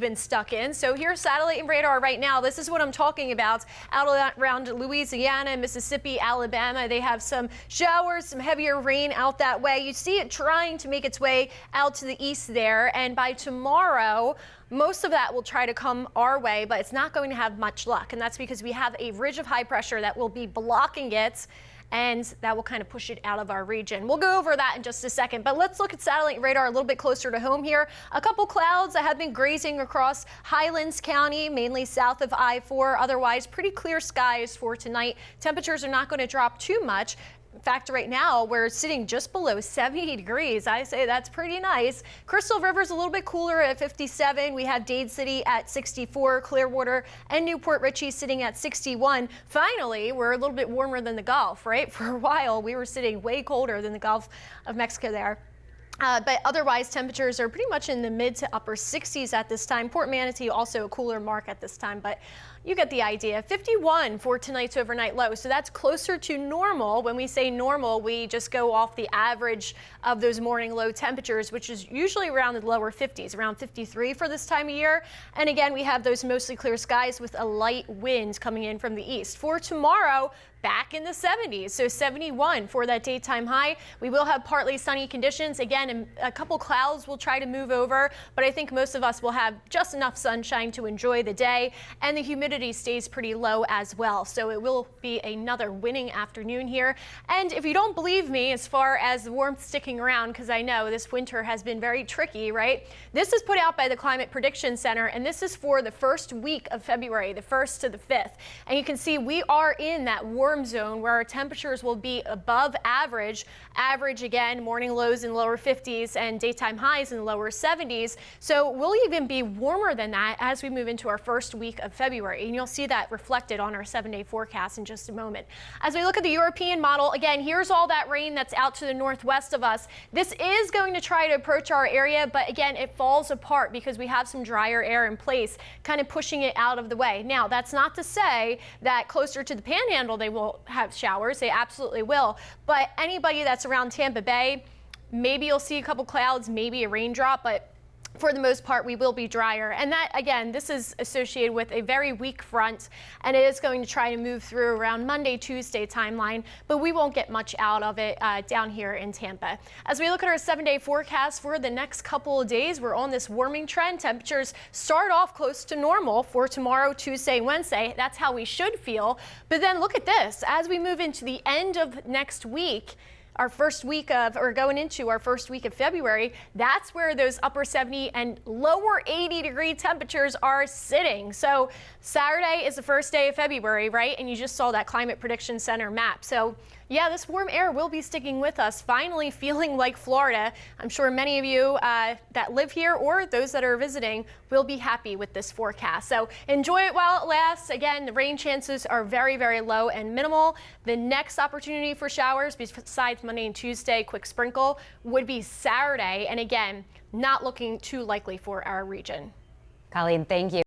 been stuck in. So here's satellite and radar right now. This is what I'm talking about. Out around Louisiana, Mississippi, Alabama, they have some showers, some heavier rain out that way. You see it trying to make its way out to the east there, and by tomorrow most of that will try to come our way, but it's not going to have much luck, and that's because we have a ridge of high pressure that will be blocking it, and that will kind of push it out of our region. We'll go over that in just a second, but let's look at satellite radar a little bit closer to home here. A couple clouds that have been grazing across Highlands County, mainly south of I-4. Otherwise, pretty clear skies for tonight. Temperatures are not going to drop too much. In fact, right now we're sitting just below 70 degrees. I say that's pretty nice. Crystal River's a little bit cooler at 57. We have Dade City at 64, Clearwater and Newport Richey sitting at 61. Finally, we're a little bit warmer than the Gulf, right? For a while, we were sitting way colder than the Gulf of Mexico there. But otherwise, temperatures are pretty much in the mid to upper 60s at this time. Port Manatee also a cooler mark at this time, but you get the idea. 51 for tonight's overnight low, so that's closer to normal. When we say normal, we just go off the average of those morning low temperatures, which is usually around the lower 50s, around 53 for this time of year. And again, we have those mostly clear skies with a light wind coming in from the east. For tomorrow, back in the 70s, so 71 for that daytime high. We will have partly sunny conditions. Again, a couple clouds will try to move over, but I think most of us will have just enough sunshine to enjoy the day, and the humidity stays pretty low as well. So it will be another winning afternoon here. And if you don't believe me as far as the warmth sticking around, because I know this winter has been very tricky, right? This is put out by the Climate Prediction Center, and this is for the first week of February, the 1st to the 5th. And you can see we are in that warm zone where our temperatures will be above average. Average again, morning lows in lower 50s and daytime highs in lower 70s. So we'll even be warmer than that as we move into our first week of February. And you'll see that reflected on our 7-day forecast in just a moment. As we look at the European model, again, here's all that rain that's out to the northwest of us. This is going to try to approach our area, but again, it falls apart because we have some drier air in place, kind of pushing it out of the way. Now, that's not to say that closer to the panhandle they will have showers. They absolutely will. But anybody that's around Tampa Bay, maybe you'll see a couple clouds, maybe a raindrop, but for the most part, we will be drier. And that, again, this is associated with a very weak front, and it is going to try to move through around Monday, Tuesday timeline, but we won't get much out of it down here in Tampa. As we look at our 7-day forecast for the next couple of days, we're on this warming trend. Temperatures start off close to normal for tomorrow, Tuesday, Wednesday. That's how we should feel. But then look at this. As we move into the end of next week, our first week of, or going into our first week of February, that's where those upper 70 and lower 80 degree temperatures are sitting. So Saturday is the first day of February, right? And you just saw that Climate Prediction Center map. So yeah, this warm air will be sticking with us, finally feeling like Florida. I'm sure many of you that live here or those that are visiting will be happy with this forecast. So enjoy it while it lasts. Again, the rain chances are very, very low and minimal. The next opportunity for showers, besides Monday and Tuesday, quick sprinkle, would be Saturday. And again, not looking too likely for our region. Colleen, thank you.